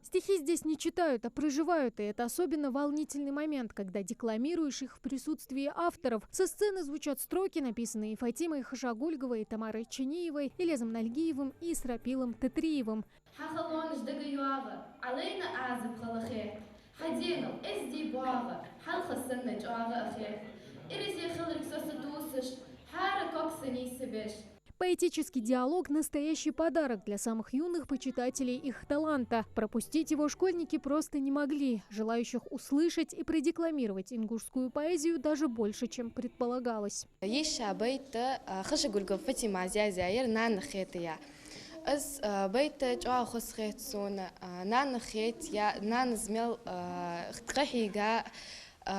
Стихи здесь не читают, а проживают, и это особенно волнительный момент, когда декламируешь их в присутствии авторов. Со сцены звучат строки, написанные Фатимой Хашагульговой, Тамарой Чиниевой, Илезом Нальгиевым и Исрапилом Тетриевым. Поэтический диалог – настоящий подарок для самых юных почитателей их таланта. Пропустить его школьники просто не могли. Желающих услышать и продекламировать ингушскую поэзию даже больше, чем предполагалось. از بيت جوا خسخت سون نان خيت يا نان زميل خخي جا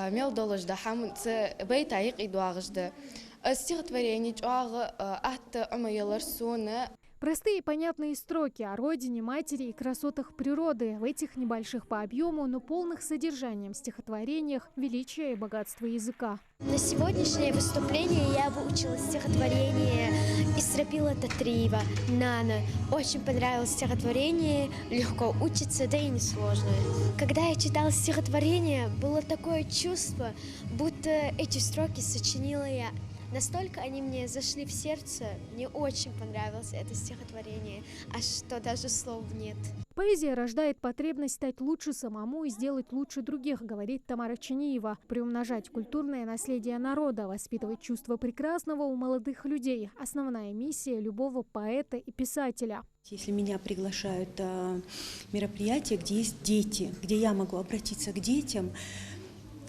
ميل دولج ده حمد بيت عيق إدواغج ده стихотворение جوا أت عميلر سون. Простые и понятные строки о родине, матери и красотах природы в этих небольших по объему, но полных содержанием стихотворениях, величия и богатства языка. На сегодняшнее выступление я выучила стихотворение Исрапила Тетриева «Нана». Очень понравилось стихотворение, легко учится, да и несложное. Когда я читала стихотворение, было такое чувство, будто эти строки сочинила я. Настолько они мне зашли в сердце, мне очень понравилось это стихотворение, аж что даже слов нет. Поэзия рождает потребность стать лучше самому и сделать лучше других, говорит Тамара Чиниева. Приумножать культурное наследие народа, воспитывать чувство прекрасного у молодых людей – основная миссия любого поэта и писателя. Если меня приглашают на мероприятия, где есть дети, где я могу обратиться к детям,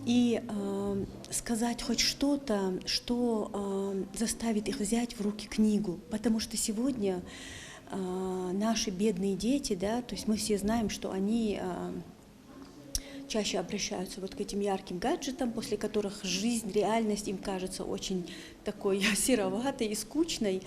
и сказать хоть что-то, что заставит их взять в руки книгу. Потому что сегодня наши бедные дети, да, то есть мы все знаем, что они чаще обращаются вот к этим ярким гаджетам, после которых жизнь, реальность им кажется очень такой сероватой и скучной.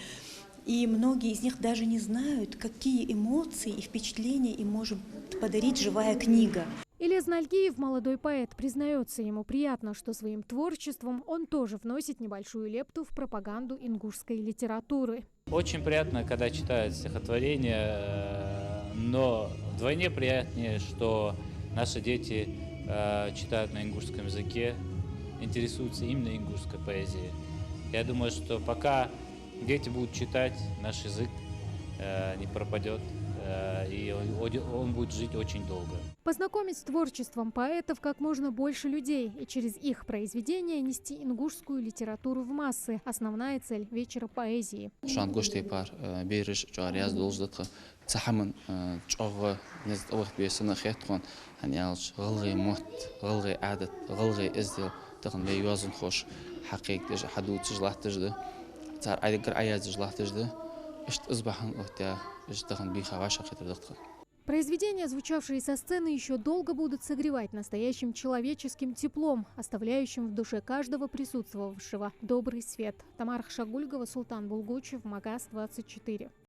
И многие из них даже не знают, какие эмоции и впечатления им может подарить живая книга. Илез Нальгиев, молодой поэт, признается, ему приятно, что своим творчеством он тоже вносит небольшую лепту в пропаганду ингушской литературы. Очень приятно, когда читают стихотворения, но вдвойне приятнее, что наши дети читают на ингушском языке, интересуются именно ингушской поэзией. Я думаю, что пока дети будут читать, наш язык не пропадет, и он будет жить очень долго. Познакомить с творчеством поэтов как можно больше людей и через их произведения нести ингушскую литературу в массы – основная цель вечера поэзии. Произведения, звучавшие со сцены, еще долго будут согревать настоящим человеческим теплом, оставляющим в душе каждого присутствовавшего добрый свет. Тамара Хашагульгова, Султан Булгучев, Магаз 24.